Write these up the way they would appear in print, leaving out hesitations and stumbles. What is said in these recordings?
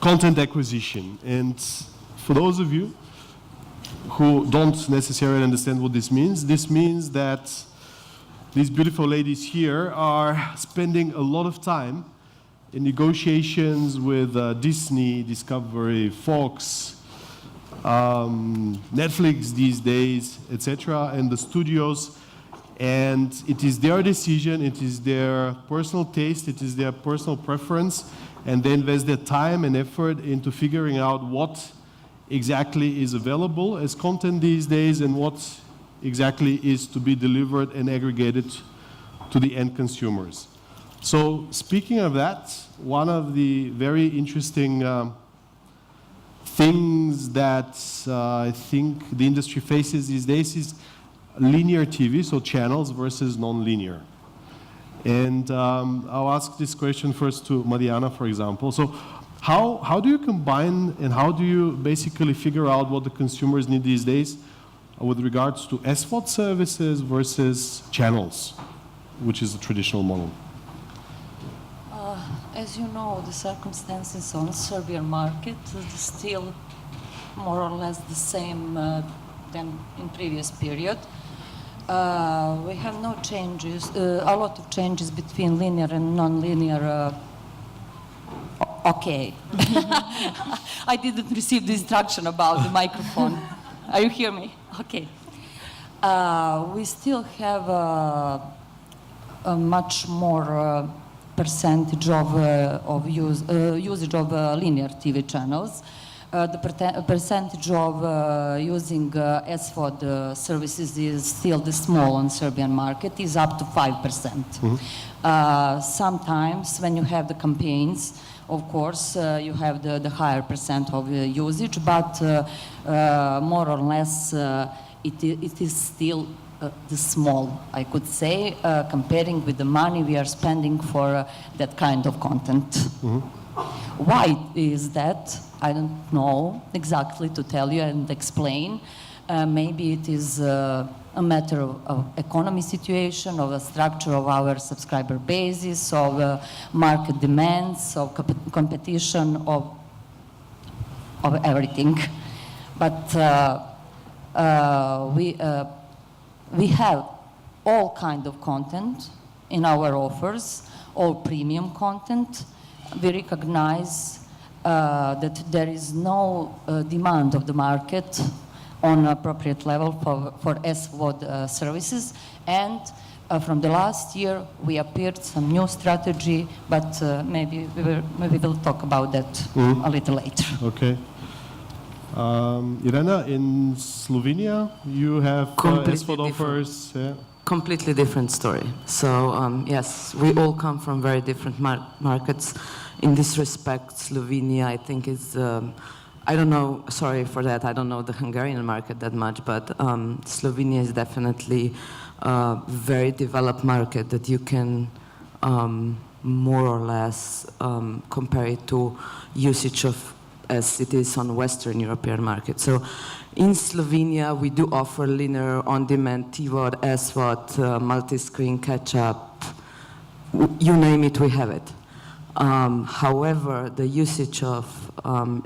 content acquisition. And for those of you who don't necessarily understand what this means that these beautiful ladies here are spending a lot of time in negotiations with Disney, Discovery, Fox, Netflix these days, etc., and the studios. And it is their decision, it is their personal taste, it is their personal preference, and they invest their time and effort into figuring out what exactly is available as content these days and what exactly is to be delivered and aggregated to the end consumers. So speaking of that, one of the very interesting things that I think the industry faces these days is linear TV, so channels versus non-linear. And I'll ask this question first to Marijana, for example. So how do you combine and how do you basically figure out what the consumers need these days with regards to SVOD services versus channels, which is the traditional model? As you know, the circumstances on the Serbian market is still more or less the same than in previous period. We have no changes, a lot of changes between linear and non-linear. Okay. I didn't receive the instruction about the microphone. Are you hear me? Okay. We still have a much more percentage of usage of linear TV channels. The percentage of using SVOD services is still the small on Serbian market, is up to 5%. Mm-hmm. Sometimes when you have the campaigns, of course, you have the higher percent of usage, but more or less it is still the small, I could say, comparing with the money we are spending for that kind of content. Mm-hmm. Why is that? I don't know exactly to tell you and explain. Maybe it is a matter of economy situation, of a structure of our subscriber basis, of market demands, of competition, of everything. But we have all kind of content in our offers, all premium content. We recognize that there is no demand of the market on appropriate level for SVOD services, and from the last year we appeared some new strategy, but maybe we'll talk about that a little later. Okay. Irena, in Slovenia you have SVOD offers. Yeah. Completely different story. So yes, we all come from very different markets. In this respect, Slovenia, I think, is, I don't know, sorry for that, I don't know the Hungarian market that much, but Slovenia is definitely a very developed market that you can more or less compare it to usage of as it is on Western European market. So in Slovenia, we do offer linear, on-demand, TVOD, SVOD, multi-screen, catch-up, you name it, we have it. However, the usage of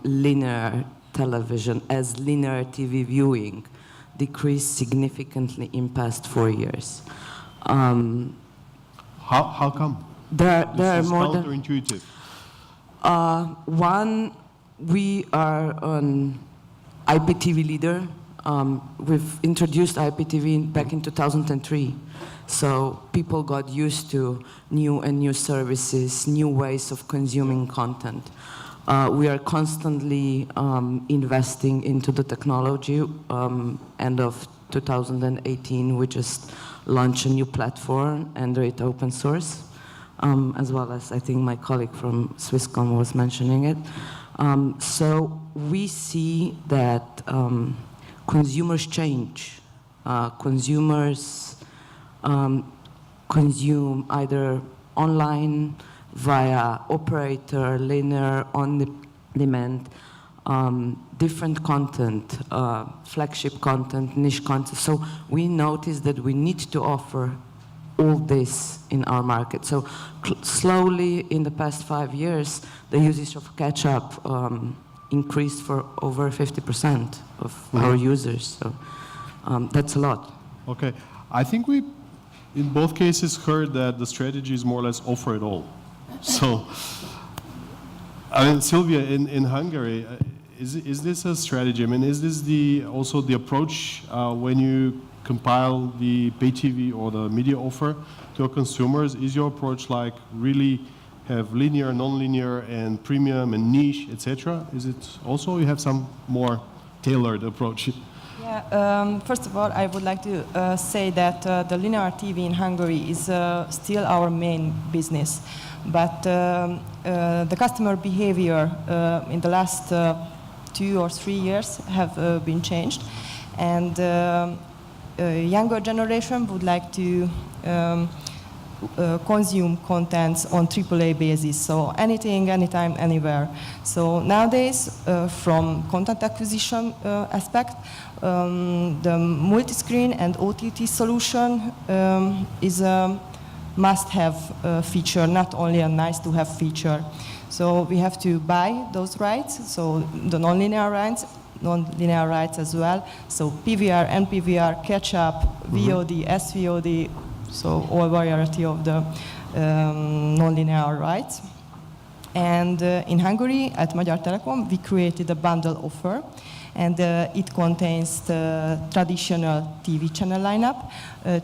linear television as linear TV viewing decreased significantly in past 4 years. How come? There are this is more than counterintuitive. One, we are an IPTV leader. We've introduced IPTV back in 2003. So people got used to new services, new ways of consuming content. We are constantly investing into the technology. End of 2018, we just launched a new platform, Android open source, as well as I think my colleague from Swisscom was mentioning it. So we see that consumers change. Consumers consume either online, via operator, linear, on-demand, different content, flagship content, niche content. So we noticed that we need to offer all this in our market. So slowly, in the past 5 years, the usage of catch-up increased for over 50% of our users. So that's a lot. Okay. I think we, in both cases, heard that the strategy is more or less offer it all. So, I mean, Szilvia, in Hungary, is this a strategy? I mean, is this also the approach when you compile the pay TV or the media offer to your consumers? Is your approach like really have linear, non-linear, and premium and niche, etc.? Is it also you have some more tailored approach? Yeah, first of all, I would like to say that the linear TV in Hungary is still our main business. But the customer behavior in the last 2 or 3 years have been changed. And younger generation would like to consume contents on AAA basis, so anything, anytime, anywhere. So nowadays, from content acquisition aspect, the multi-screen and OTT solution is a must-have feature, not only a nice-to-have feature. So we have to buy those rights, so the non-linear rights as well. So PVR, NPVR, catch-up, VOD, SVOD, so all variety of the non-linear rights. And in Hungary, at Magyar Telekom, we created a bundle offer, and it contains the traditional TV channel lineup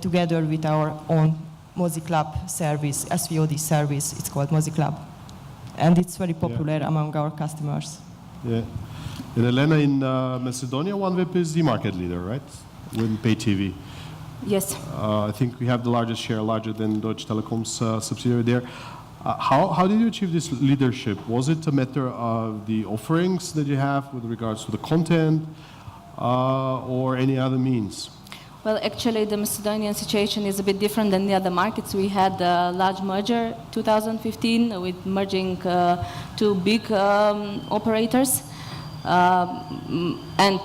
together with our own Mozi Club service, SVOD service. It's called Mozi Club, and it's very popular among our customers. Yeah. And Elena, in Macedonia, OneWeb is the market leader, right? With pay TV. Yes. I think we have the largest share, larger than Deutsche Telekom's subsidiary there. How did you achieve this leadership? Was it a matter of the offerings that you have with regards to the content or any other means? Well, actually, the Macedonian situation is a bit different than the other markets. We had a large merger 2015 with merging 2 big operators and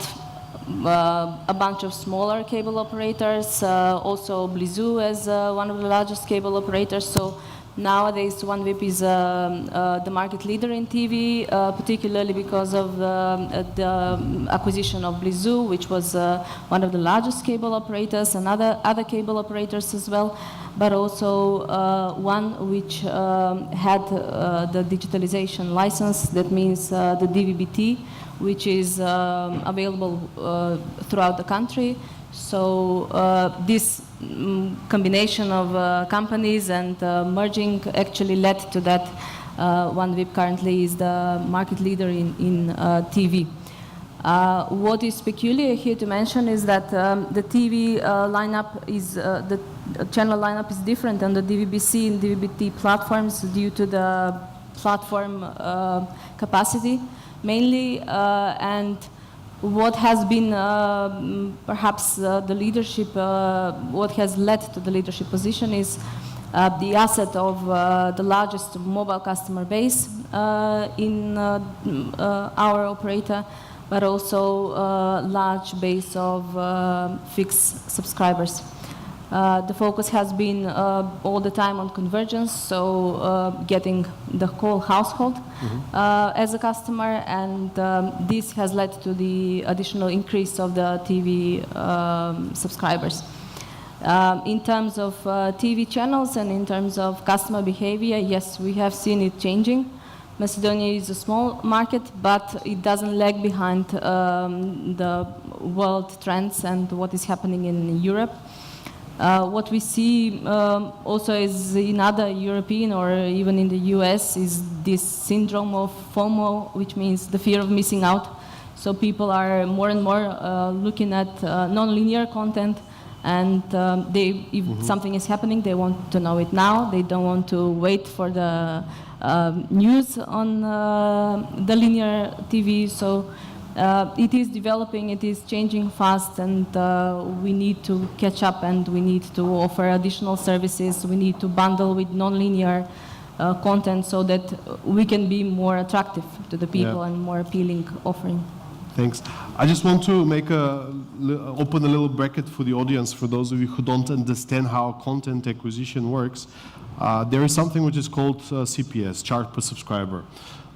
a bunch of smaller cable operators, also Blizu as one of the largest cable operators. So nowadays, OneWeb is the market leader in TV, particularly because of the acquisition of Blizu, which was one of the largest cable operators, and other cable operators as well, but also one which had the digitalization license. That means the DVB-T, which is available throughout the country. So this combination of companies and merging actually led to that OneWeb currently is the market leader in TV. What is peculiar here to mention is that the TV lineup is, the channel lineup is different on the DVB-C and DVB-T platforms due to the platform capacity mainly, and what has been perhaps the leadership, what has led to the leadership position is the asset of the largest mobile customer base in our operator, but also large base of fixed subscribers. The focus has been all the time on convergence, so getting the whole household as a customer, and this has led to the additional increase of the TV subscribers. In terms of TV channels and in terms of customer behavior, yes, we have seen it changing. Macedonia is a small market, but it doesn't lag behind the world trends and what is happening in Europe. What we see also is in other European or even in the US is this syndrome of FOMO, which means the fear of missing out. So people are more and more looking at non-linear content, and if something is happening, they want to know it now. They don't want to wait for the news on the linear TV. So it is developing, it is changing fast, and we need to catch up, and we need to offer additional services. We need to bundle with non-linear content so that we can be more attractive to the people and more appealing offering. Thanks. I just want to open a little bracket for the audience, for those of you who don't understand how content acquisition works. There is something which is called CPS, charge per subscriber.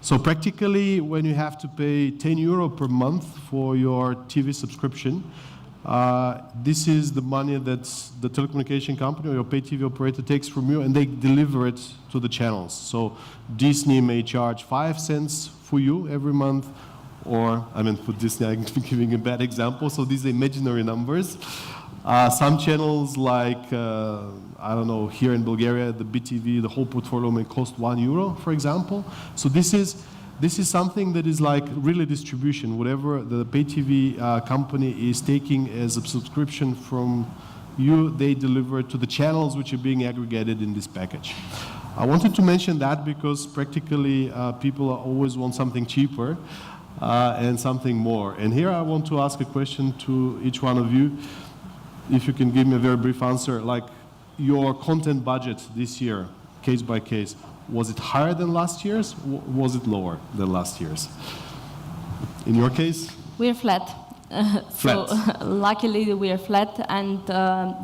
So practically, when you have to pay €10 per month for your TV subscription, this is the money that the telecommunication company or your pay TV operator takes from you, and they deliver it to the channels. So Disney may charge 5 cents for you every month, or, I mean, for Disney, I'm giving a bad example, so these are imaginary numbers. Some channels like, I don't know, here in Bulgaria, the BTV, the whole portfolio may cost €1, for example. So this is something that is like really distribution. Whatever the pay TV company is taking as a subscription from you, they deliver to the channels which are being aggregated in this package. I wanted to mention that because practically people always want something cheaper and something more. And here I want to ask a question to each one of you. If you can give me a very brief answer, like your content budget this year, case by case, was it higher than last year's? Was it lower than last year's? In your case? We're flat. Flat. So luckily we are flat, and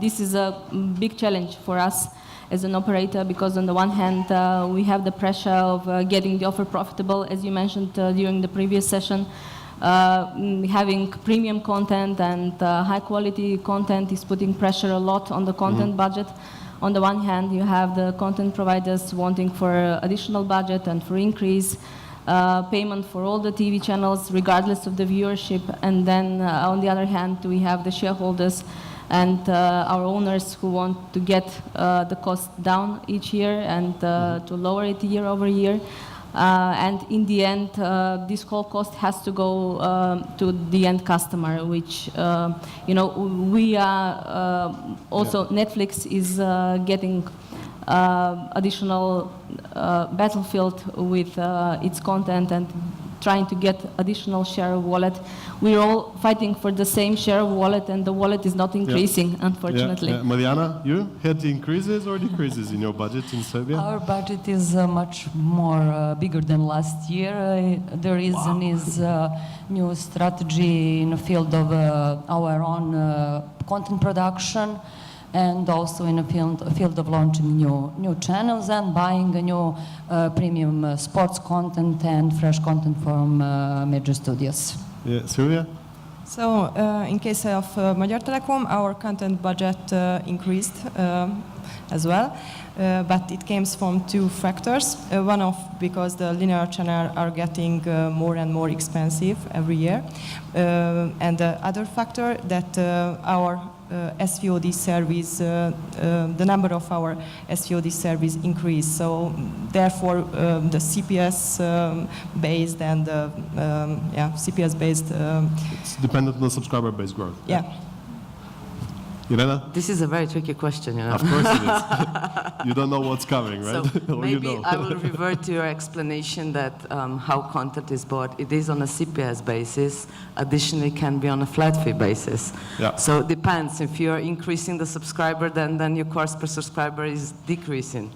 this is a big challenge for us as an operator, because on the one hand we have the pressure of getting the offer profitable, as you mentioned during the previous session. Having premium content and high quality content is putting pressure a lot on the content budget. On the one hand, you have the content providers wanting for additional budget and for increase payment for all the TV channels, regardless of the viewership. And then on the other hand, we have the shareholders and our owners who want to get the cost down each year and to lower it year over year. And in the end, this whole cost has to go to the end customer, which, you know, we are also, Netflix is getting additional battlefield with its content and trying to get additional share of wallet. We're all fighting for the same share of wallet, and the wallet is not increasing, unfortunately. Marijana, you had increases or decreases in your budget in Serbia? Our budget is much more bigger than last year. The reason is new strategy in the field of our own content production, and also in the field of launching new channels and buying a new premium sports content and fresh content from major studios. Yeah, Szilvia? So, in case of Magyar Telekom, our content budget increased as well, but it comes from two factors. One of because the linear channels are getting more and more expensive every year, and the other factor that our SVOD service, the number of our SVOD service increased. So therefore, the CPS based and CPS based. It's dependent on the subscriber base growth. Yeah. Irena? This is a very tricky question, you know. Of course it is. You don't know what's coming, right? So Or maybe you know. I will revert to your explanation that how content is bought. It is on a CPS basis. Additionally, can be on a flat fee basis. Yeah. So it depends. If you're increasing the subscriber, then your cost per subscriber is decreasing.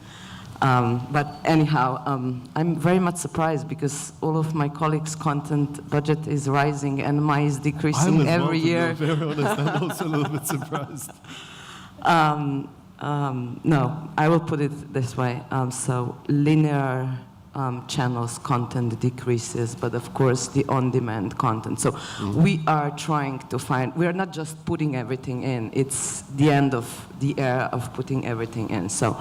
But anyhow, I'm very much surprised because all of my colleagues' content budget is rising and mine is decreasing every year. To be very honest, I'm also a little bit surprised. No, I will put it this way. So linear channels content decreases, but of course the on-demand content. So we are trying to find, we are not just putting everything in, it's the end of the era of putting everything in. So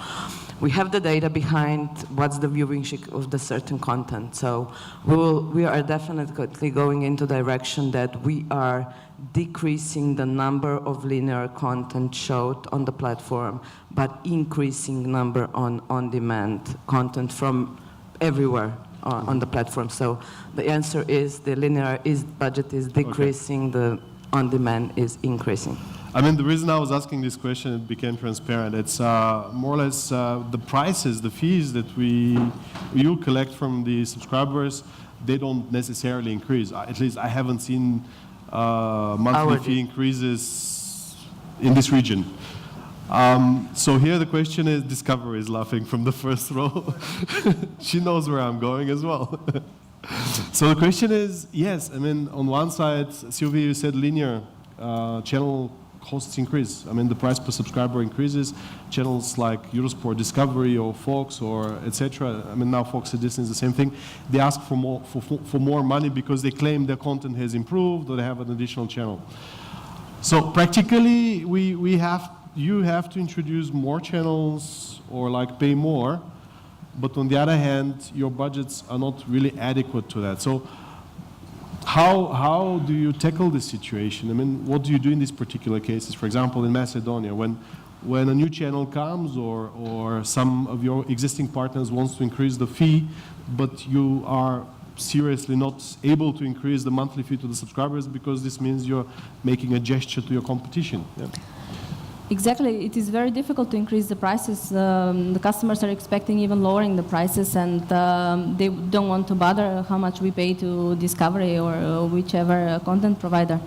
we have the data behind what's the viewership of the certain content. So we are definitely going into direction that we are decreasing the number of linear content showed on the platform, but increasing number on-demand content from everywhere on the platform. So the answer is the linear budget is decreasing, the on-demand is increasing. I mean, the reason I was asking this question, it became transparent. It's more or less the prices, the fees that you collect from the subscribers, they don't necessarily increase. At least I haven't seen monthly fee increases in this region. So here the question is, Discovery is laughing from the first row. She knows where I'm going as well. So the question is, yes, I mean, on one side, Szilvia, you said linear channel costs increase. I mean, the price per subscriber increases. Channels like Eurosport Discovery or Fox or etc. I mean, now Fox and Disney is the same thing. They ask for more money because they claim their content has improved or they have an additional channel. So practically, you have to introduce more channels or like pay more. But on the other hand, your budgets are not really adequate to that. So how do you tackle this situation? I mean, what do you do in these particular cases? For example, in Macedonia, when a new channel comes or some of your existing partners wants to increase the fee, but you are seriously not able to increase the monthly fee to the subscribers because this means you're making a gesture to your competition. Yeah. Exactly, it is very difficult to increase the prices. The customers are expecting even lowering the prices, and they don't want to bother how much we pay to Discovery or whichever content provider.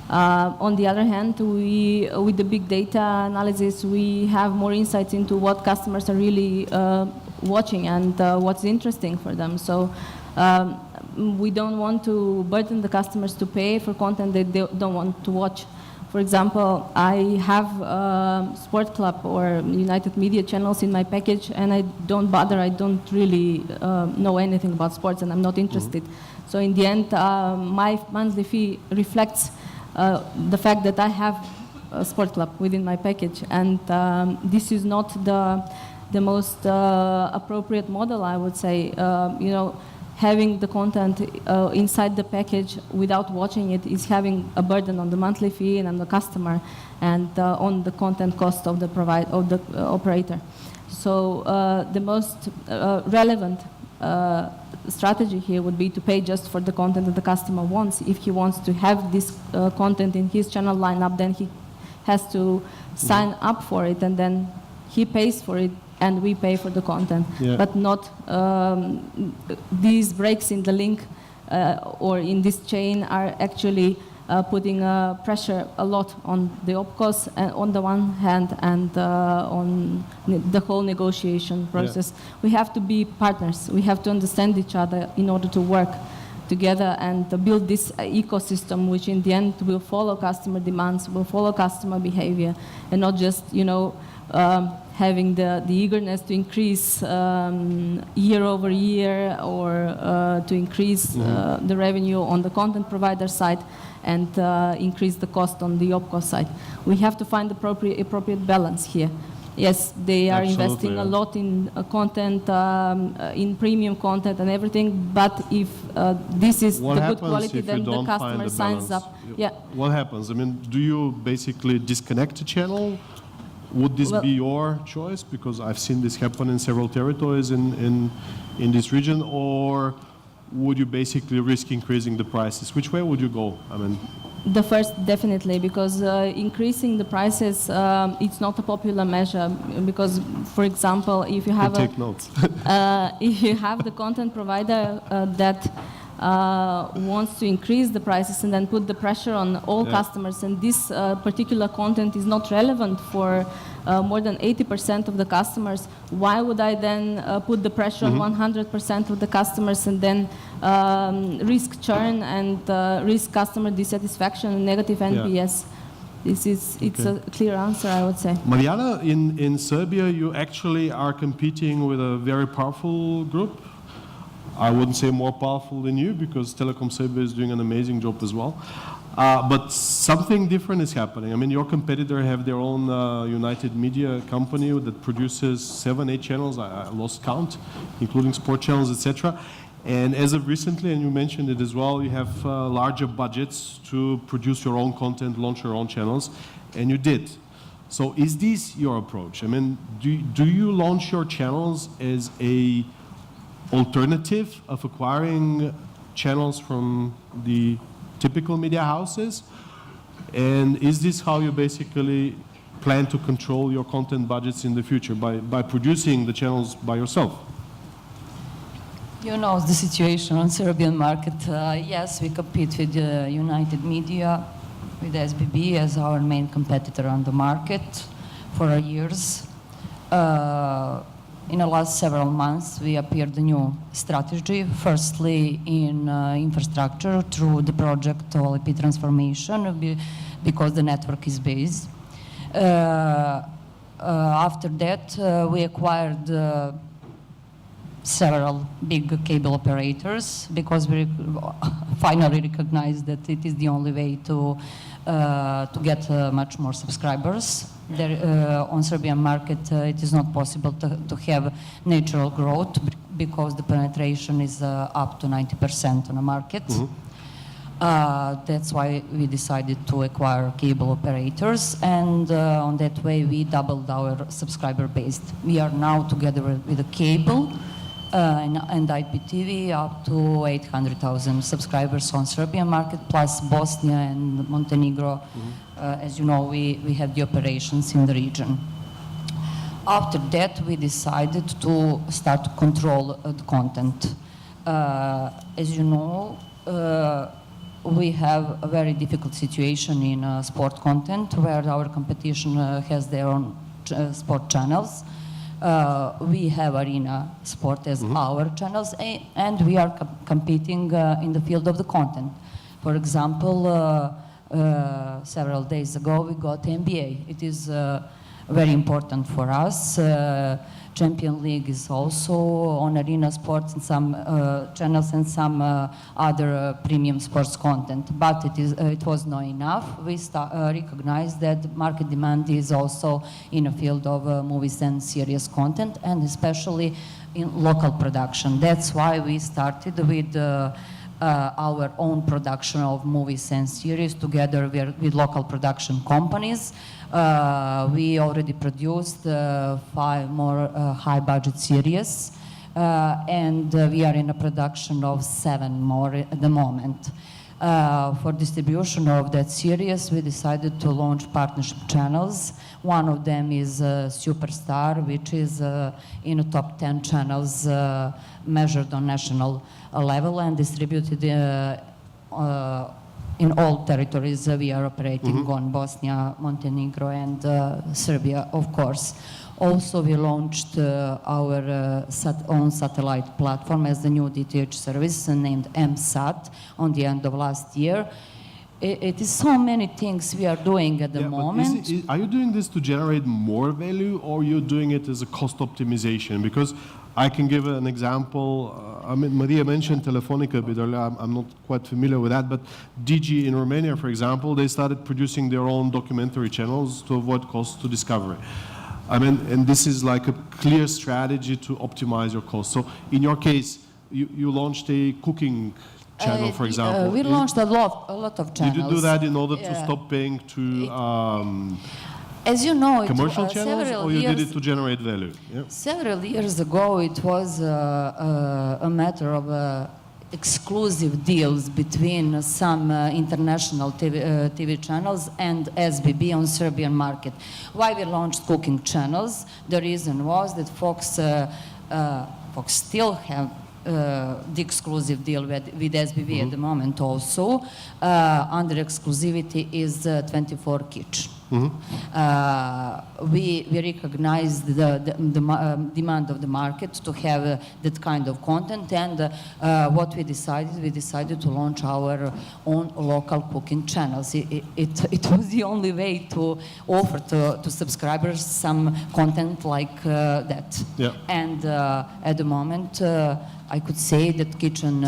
On the other hand, with the big data analysis, we have more insights into what customers are really watching and what's interesting for them. So we don't want to burden the customers to pay for content that they don't want to watch. For example, I have Sport Club or United Media channels in my package, and I don't bother. I don't really know anything about sports, and I'm not interested. So in the end, my monthly fee reflects the fact that I have a Sport Club within my package, and this is not the most appropriate model, I would say. Having the content inside the package without watching it is having a burden on the monthly fee and on the customer and on the content cost of the operator. So the most relevant strategy here would be to pay just for the content that the customer wants. If he wants to have this content in his channel lineup, then he has to sign up for it, and then he pays for it and we pay for the content, but not these breaks in the link or in this chain are actually putting pressure a lot on the OpCos on the one hand and on the whole negotiation process. We have to be partners. We have to understand each other in order to work together and build this ecosystem which in the end will follow customer demands, will follow customer behavior, and not just, having the eagerness to increase year over year or to increase the revenue on the content provider side and increase the cost on the OpCos side. We have to find the appropriate balance here. Yes, they are investing a lot in content, in premium content and everything, but if this is the good quality, then the customer signs up. What happens? I mean, do you basically disconnect the channel? Would this be your choice? Because I've seen this happen in several territories in this region. Or would you basically risk increasing the prices? Which way would you go? I mean, the first, definitely, because increasing the prices, it's not a popular measure. Because, for example, if you have take notes. If you have the content provider that wants to increase the prices and then put the pressure on all customers, and this particular content is not relevant for more than 80% of the customers, why would I then put the pressure on 100% of the customers and then risk churn and risk customer dissatisfaction and negative NPS? It's a clear answer, I would say. Marijana, in Serbia, you actually are competing with a very powerful group. I wouldn't say more powerful than you, because Telekom Serbia is doing an amazing job as well. But something different is happening. I mean, your competitor have their own United Media company that produces 7-8 channels, I lost count, including sport channels, etc. And as of recently, and you mentioned it as well, you have larger budgets to produce your own content, launch your own channels, and you did. So is this your approach? I mean, do you launch your channels as a alternative of acquiring channels from the typical media houses? And is this how you basically plan to control your content budgets in the future, by producing the channels by yourself? You know the situation on Serbian market. Yes, we compete with United Media, with SBB as our main competitor on the market for years. in the last several months, we appeared a new strategy. Firstly, in infrastructure through the project OLP transformation, because the network is based. After that, we acquired several big cable operators because we finally recognized that it is the only way to get much more subscribers. There, on Serbian market, it is not possible to have natural growth because the penetration is up to 90% on the market. That's why we decided to acquire cable operators, and on that way we doubled our subscriber base. We are now together with the cable and IPTV up to 800,000 subscribers on Serbian market, plus Bosnia and Montenegro. As you know, we have the operations in the region. After that, we decided to start to control the content. As you know, we have a very difficult situation in sport content, where our competition has their own sport channels. We have Arena Sport as our channels, and we are competing in the field of the content. For example, several days ago we got NBA. It is very important for us. Champion League is also on Arena Sports and some channels and some other premium sports content. But it was not enough. We recognized that market demand is also in a field of movies and series content, and especially in local production. That's why we started with our own production of movies and series together with local production companies. We already produced 5 more high-budget series, and we are in a production of 7 more at the moment. For distribution of that series, we decided to launch partnership channels. One of them is Superstar, which is in the top 10 channels measured on national level and distributed in all territories we are operating on, Bosnia, Montenegro, and Serbia, of course. Also, we launched our own satellite platform as the new DTH service named MSAT on the end of last year. It is so many things we are doing at the moment. Are you doing this to generate more value, or you're doing it as a cost optimization? Because I can give an example. I mean, Maria mentioned Telefonica a bit earlier. I'm not quite familiar with that, but DG in Romania, for example, they started producing their own documentary channels to avoid costs to Discovery. I mean, and this is like a clear strategy to optimize your costs. So in your case, you launched a cooking channel, for example. We launched a lot of channels. Did you do that in order to stop paying to as you know, commercial channels, or you did it to generate value? Yeah. Several years ago, it was a matter of exclusive deals between some international TV channels and SBB on Serbian market. Why we launched cooking channels? The reason was that Fox still have the exclusive deal with SBB at the moment also. Under exclusivity is 24 Kitchen. We recognized the demand of the market to have that kind of content, and what we decided to launch our own local cooking channels. It was the only way to offer to subscribers some content like that. Yeah. And at the moment, I could say that Kitchen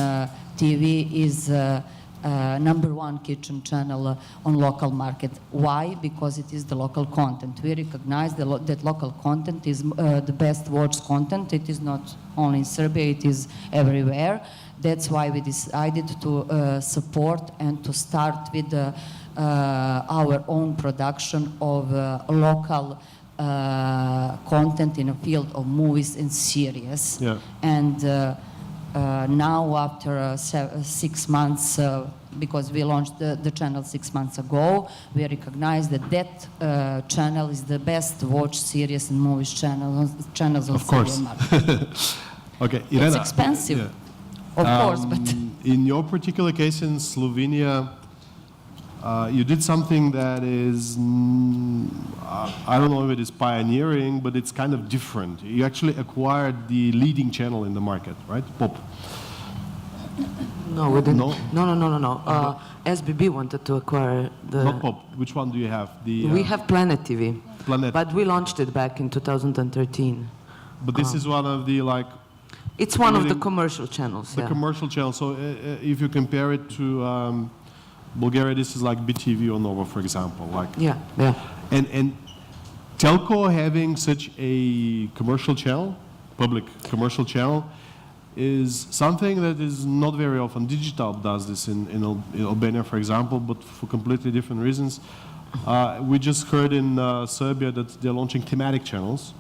TV is #1 kitchen channel on local market. Why? Because it is the local content. We recognize that local content is the best watched content. It is not only in Serbia, it is everywhere. That's why we decided to support and to start with our own production of local content in a field of movies and series. Yeah. And now, after 6 months, because we launched the channel 6 months ago, we recognize that channel is the best watched series and movies channels on Serbian market. Okay, Irena, it's expensive, of course, but in your particular case in Slovenia, you did something that is, I don't know if it is pioneering, but it's kind of different. You actually acquired the leading channel in the market, right? Pop. No, we didn't. No? No. SBB wanted to acquire the... Not Pop. Which one do you have? The, We have Planet TV. Planet. But we launched it back in 2013. But this is one of the, like, It's one of the leading- commercial channels, the yeah. commercial channel. So if you compare it to Bulgaria, this is like BTV or Nova, for example. Like, Yeah. and telco having such a commercial channel, public commercial channel, is something that is not very often. Digital does this in Albania, for example, but for completely different reasons. We just heard in Serbia that they're launching thematic channels,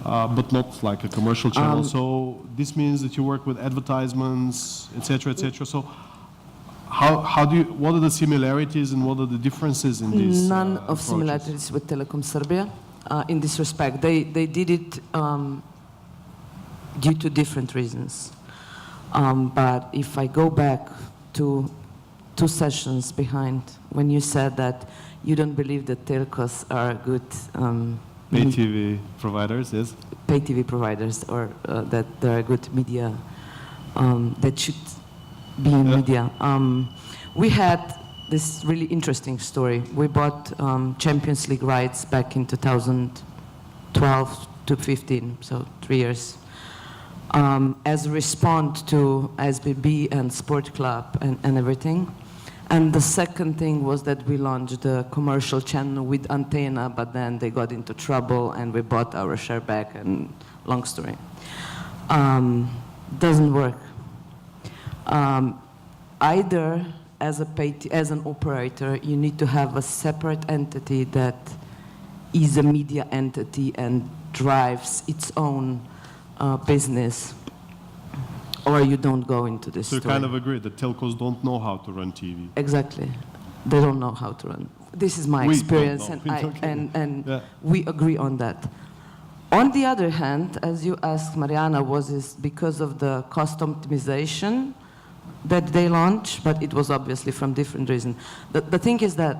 but not like a commercial channel. So this means that you work with advertisements, etc., etc. So how do you? What are the similarities and what are the differences in these? None of approaches? similarities with Telekom Serbia in this respect. They did it due to different reasons. But if I go back to 2 sessions behind, when you said that you don't believe that telcos are good Pay TV providers, yes. pay TV providers, or that they're good media, that should be in media. We had this really interesting story. We bought Champions League rights back in 2012 to 15, so 3 years. As a response to SBB and Sport Club and everything. And the second thing was that we launched a commercial channel with Antenna, but then they got into trouble and we bought our share back, and long story. Doesn't work. Either as an operator, you need to have a separate entity that is a media entity and drives its own business, or you don't go into this So you story. kind of agree that telcos don't know how to run TV. Exactly. They don't know how to run. This is my We experience, don't and, know. and Yeah. we agree on that. On the other hand, as you asked Marijana, was this because of the cost optimization that they launched, but it was obviously from different reasons. The thing is that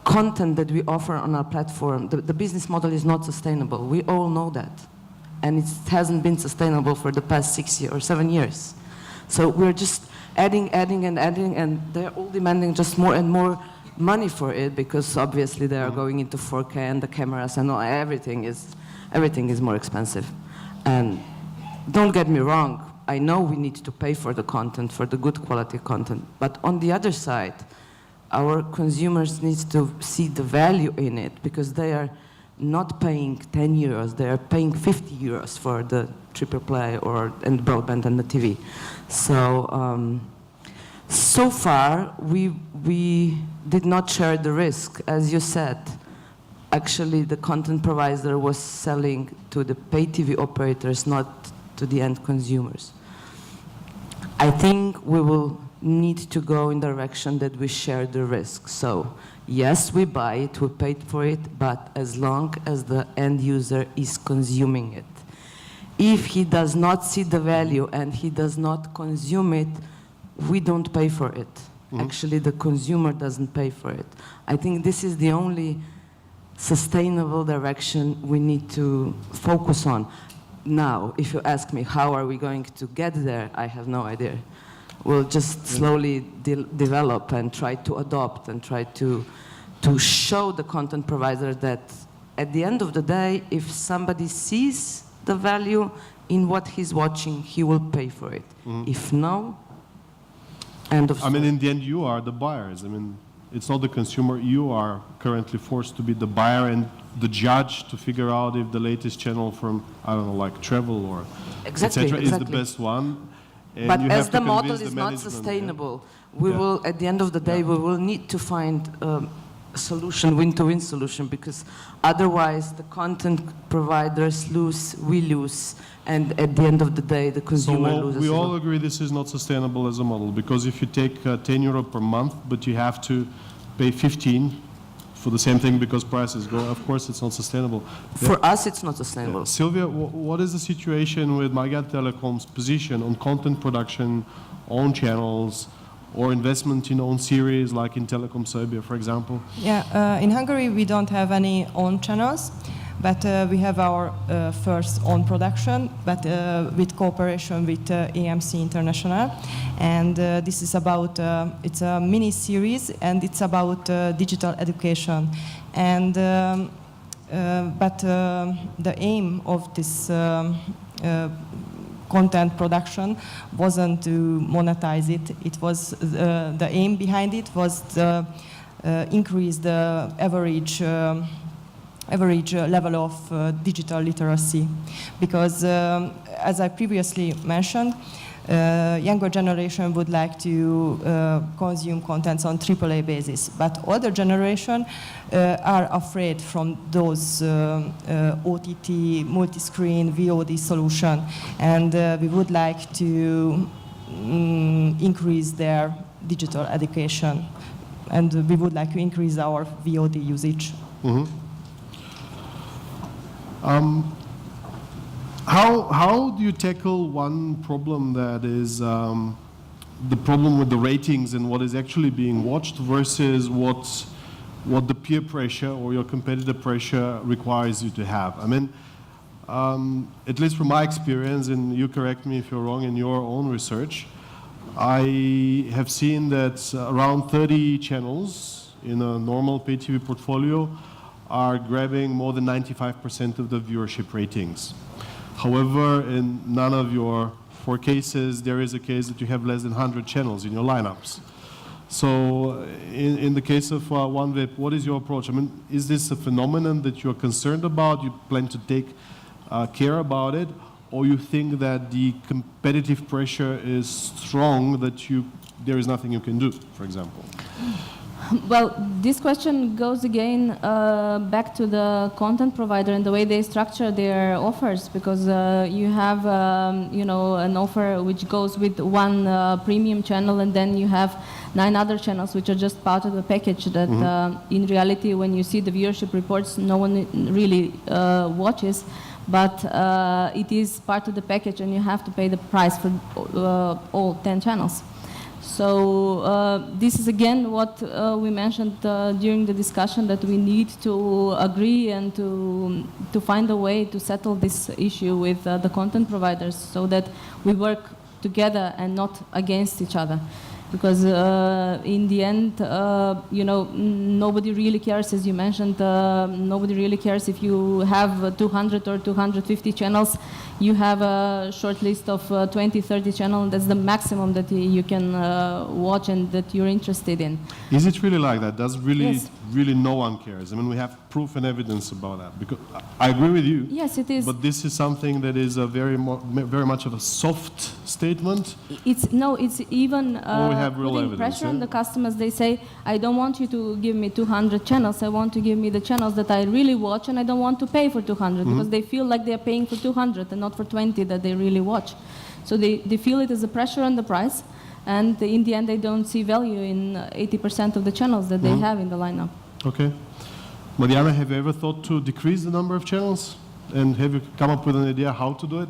content that we offer on our platform, the business model is not sustainable. We all know that. And it hasn't been sustainable for the past 6 or 7 years. So we're just adding, and they're all demanding just more and more money for it, because obviously they are going into 4K and the cameras and all, everything is more expensive. And don't get me wrong, I know we need to pay for the content, for the good quality content, but on the other side, our consumers need to see the value in it, because they are not paying 10 euros, they are paying 50 euros for the triple play and broadband and the TV. So, so far, we did not share the risk. As you said, actually the content provider was selling to the pay TV operators, not to the end consumers. I think we will need to go in the direction that we share the risk. So, yes, we buy it, we paid for it, but as long as the end user is consuming it. If he does not see the value and he does not consume it, we don't pay for it. Actually, the consumer doesn't pay for it. I think this is the only sustainable direction we need to focus on. Now, if you ask me how are we going to get there, I have no idea. We'll just slowly develop and try to adopt and try to show the content provider that at the end of the day, if somebody sees the value in what he's watching, he will pay for it. If no, end of story. I mean, in the end, you are the buyers. I mean, it's not the consumer. You are currently forced to be the buyer and the judge to figure out if the latest channel from, I don't know, like travel or Exactly, etc. is the exactly. best one. And But you as have the to model convince is the not management, sustainable, yeah. we Yeah. will, at the end of the day, Yeah. we will need to find a solution, win-to-win solution, because otherwise the content providers lose, we lose, and at the end of the day, the So consumer loses. we as all well. agree this is not sustainable as a model, because if you take 10 euro per month, but you have to pay 15 for the same thing because prices go, of course it's not sustainable. For us, it's not sustainable. Szilvia, what is the situation with Magyar Telecom's position on content production, on channels, or investment in own series, like in Telekom Serbia, for example? Yeah, in Hungary we don't have any own channels, but we have our first own production, but with cooperation with AMC International. And this is about, it's a mini series, and it's about digital education. And but the aim of this content production wasn't to monetize it. It was the aim behind it was to increase the average level of digital literacy, because as I previously mentioned, younger generation would like to consume contents on AAA basis, but older generation are afraid from those OTT, multi-screen, VOD solution, and we would like to increase their digital education, and we would like to increase our VOD usage. Mm-hmm. How do you tackle one problem that is the problem with the ratings and what is actually being watched versus what the peer pressure or your competitor pressure requires you to have? I mean, at least from my experience, and you correct me if you're wrong in your own research, I have seen that around 30 channels in a normal pay TV portfolio are grabbing more than 95% of the viewership ratings. However, in none of your 4 cases, there is a case that you have less than 100 channels in your lineups. So in the case of OneWeb, what is your approach? I mean, is this a phenomenon that you're concerned about, you plan to take care about it, or you think that the competitive pressure is strong that there is nothing you can do, for example? Well, this question goes again back to the content provider and the way they structure their offers, because you have an offer which goes with one premium channel, and then you have 9 other channels which are just part of the package that in reality, when you see the viewership reports, no one really watches, but it is part of the package and you have to pay the price for all 10 channels. So this is again what we mentioned during the discussion, that we need to agree and to find a way to settle this issue with the content providers, so that we work together and not against each other. Because in the end, nobody really cares, as you mentioned, nobody really cares if you have 200 or 250 channels. You have a short list of 20, 30 channels. That's the maximum that you can watch and that you're interested in. Is it really like that? Does really, Yes. really no one cares? I mean, we have proof and evidence about that. Because I agree with you. Yes, it is. But this is something that is a very much of a soft statement. It's even Or we have real putting evidence, pressure on yeah? the customers. They say, I don't want you to give me 200 channels. I want to give me the channels that I really watch, and I don't want to pay for 200 because they feel like they're paying for 200 and not for 20 that they really watch. So they feel it as a pressure on the price, and in the end they don't see value in 80% of the channels that they have in the lineup. Okay. Marijana, have you ever thought to decrease the number of channels? And have you come up with an idea how to do it?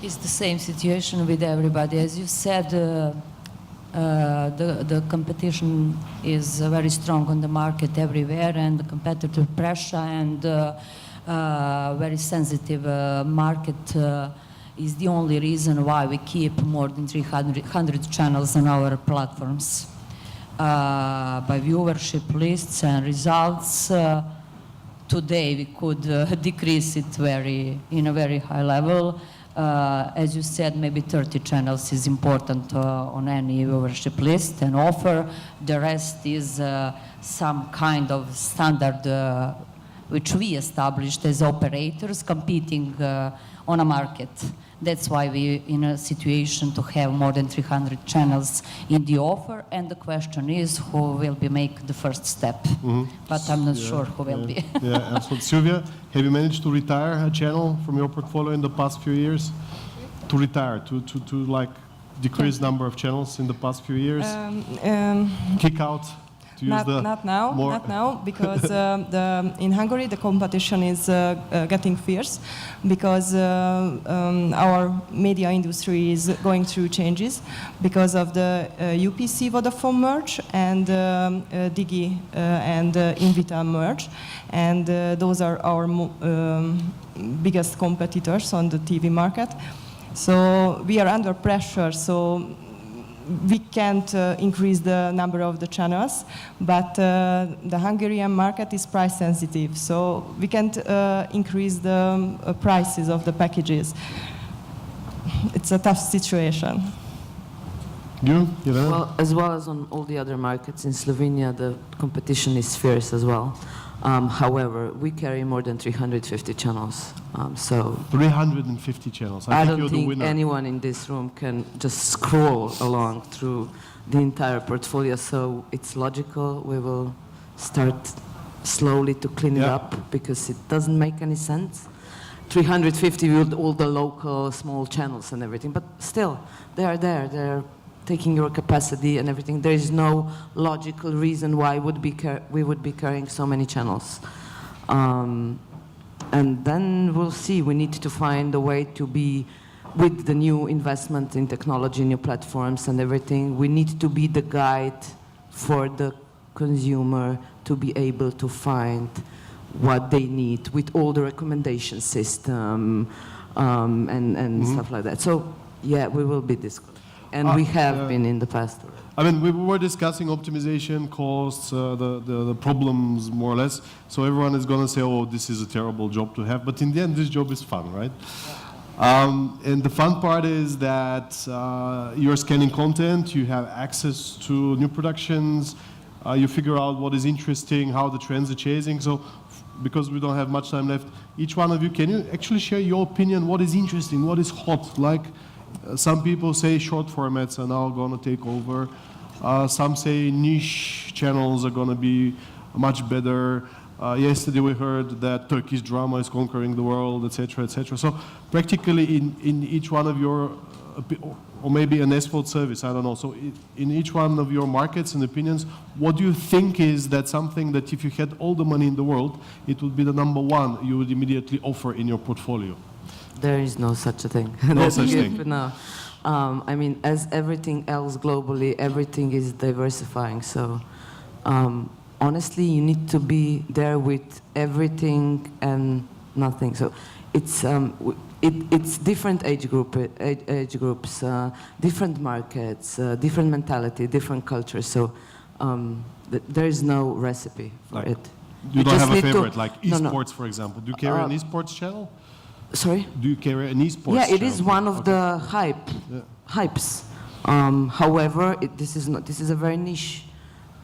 It's the same situation with everybody. As you said, the competition is very strong on the market everywhere, and the competitive pressure and very sensitive market is the only reason why we keep more than 300 channels on our platforms. By viewership lists and results, today we could decrease it in a very high level. As you said, maybe 30 channels is important on any viewership list and offer. The rest is some kind of standard which we established as operators competing on a market. That's why we're in a situation to have more than 300 channels in the offer, and the question is who will make the first step. But I'm not sure who will be. Yeah, absolutely. Szilvia, have you managed to retire a channel from your portfolio in the past few years? To retire, to like decrease number of channels in the past few years? Kick out? to use the Not now, more not now, because in Hungary the competition is getting fierce, because our media industry is going through changes because of the UPC Vodafone merge and Digi and Invita merge, and those are our biggest competitors on the TV market. So we are under pressure. So we can't increase the number of the channels, but the Hungarian market is price sensitive, so we can't increase the prices of the packages. It's a tough situation. You, Irena? Well as on all the other markets in Slovenia, the competition is fierce as well. However, we carry more than 350 channels, so 350 channels. I think don't you're the think winner. anyone in this room can just scroll along through the entire portfolio, so it's logical. We will start slowly to clean it Yeah. up, because it doesn't make any sense. 350 with all the local small channels and everything, but still, they are there. They're taking your capacity and everything. There is no logical reason why we would be carrying so many channels. And then we'll see. We need to find a way to be, with the new investment in technology, new platforms and everything, we need to be the guide for the consumer to be able to find what they need with all the recommendation system and stuff like that. So yeah, we will be this. And we have been in the past. I mean, we were discussing optimization, costs, the problems, more or less. So everyone is going to say, oh, this is a terrible job to have. But in the end, this job is fun, right? And the fun part is that you're scanning content, you have access to new productions, you figure out what is interesting, how the trends are chasing. So because we don't have much time left, each one of you, can you actually share your opinion? What is interesting? What is hot? Like, some people say short formats are now going to take over. Some say niche channels are going to be much better. Yesterday we heard that Turkish drama is conquering the world, etc., etc. So practically in each one of your, or maybe an export service, I don't know. So in each one of your markets and opinions, what do you think is that something that if you had all the money in the world, it would be the number one you would immediately offer in your portfolio? There is no such a thing. No such thing. No. I mean, as everything else globally, everything is diversifying. So, honestly, you need to be there with everything and nothing. So, it's different age groups, different markets, different mentality, different culture. So, there is no recipe for it. You don't just have a need to- favorite, like No, no. esports, for example. Do you carry an esports channel? Sorry? Do you carry an esports Yeah, channel? it is one of Okay. the hypes. However, this is a very niche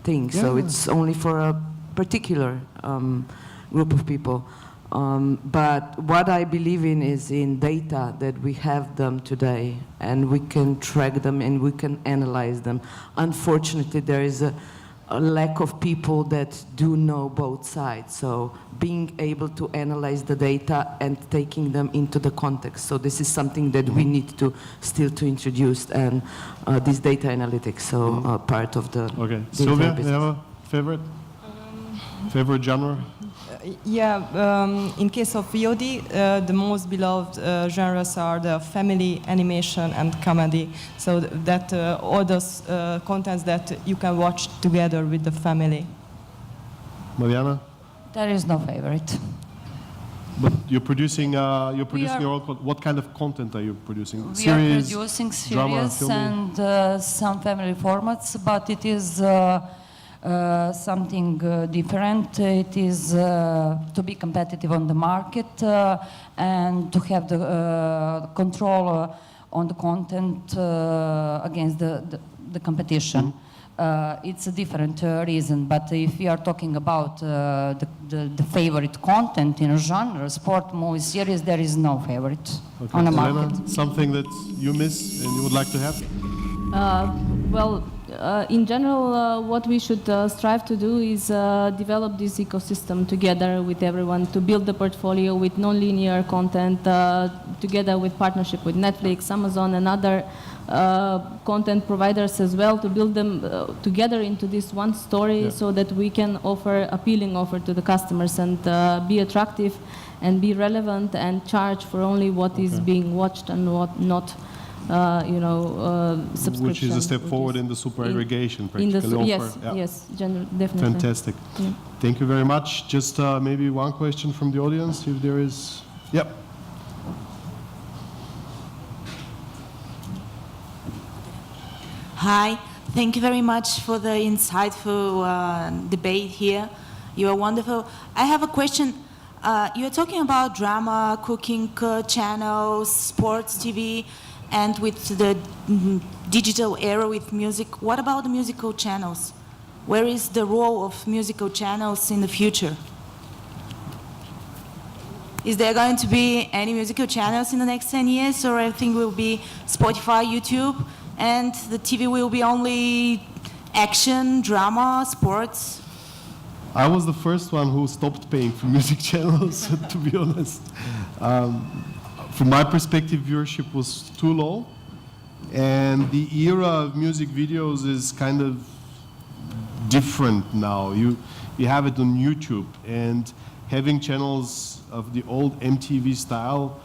thing, so Yeah. it's only for a particular group of people. But what I believe in is in data, that we have them today, and we can track them and we can analyze them. Unfortunately, there is a lack of people that do know both sides. So being able to analyze the data and taking them into the context. So this is something that we need to still to introduce, and this data analytics, so part of the Okay. the Szilvia, entire you have a favorite? Favorite genre? In case of VOD, the most beloved genres are the family, animation, and comedy. So that all those contents that you can watch together with the family. Marijana? There is no favorite. But you're producing are- your own what kind of content are you producing? We Series, are producing drama, series filming? and some family formats, but it is something different. It is to be competitive on the market and to have the control on the content against the competition. It's a different reason, but if we are talking about the favorite content in a genre, sport, movie, series, there is no favorite on the Elena, market. something that you miss and you would like to have? In general, what we should strive to do is develop this ecosystem together with everyone, to build the portfolio with non-linear content, together with partnership with Netflix, Amazon, and other content providers as well, to build them together into this one story, so that we can offer appealing offer to the customers and be attractive and be relevant and charge for only what is being watched and what not. Subscription. Which is a step forward in the super aggregation, practically. Yes, definitely. Fantastic. Yeah. Thank you very much. Just maybe one question from the audience, if there is. Yep. Hi, thank you very much for the insightful debate here. You are wonderful. I have a question. You are talking about drama, cooking channels, sports TV, and with the digital era with music. What about the musical channels? Where is the role of musical channels in the future? Is there going to be any musical channels in the next 10 years, or everything will be Spotify, YouTube, and the TV will be only action, drama, sports? I was the first one who stopped paying for music channels, to be honest. From my perspective, viewership was too low, and the era of music videos is kind of different now. You have it on YouTube, and having channels of the old MTV style,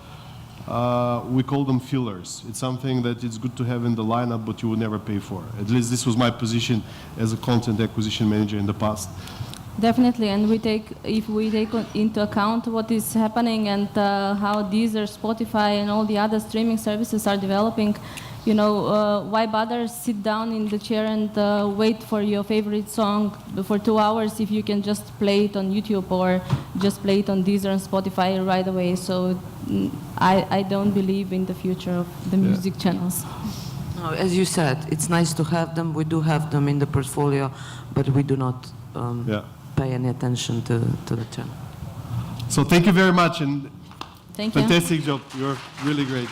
we call them fillers. It's something that it's good to have in the lineup, but you would never pay for. At least this was my position as a content acquisition manager in the past. Definitely, and if we take into account what is happening and how Deezer, Spotify, and all the other streaming services are developing, why bother sit down in the chair and wait for your favorite song for 2 hours if you can just play it on YouTube or just play it on Deezer and Spotify right away? So I don't believe in the future of the music channels. No, as you said, it's nice to have them. We do have them in the portfolio, but we do not pay any attention to the channel. So thank you very much, and thank you. Fantastic job. You're really great.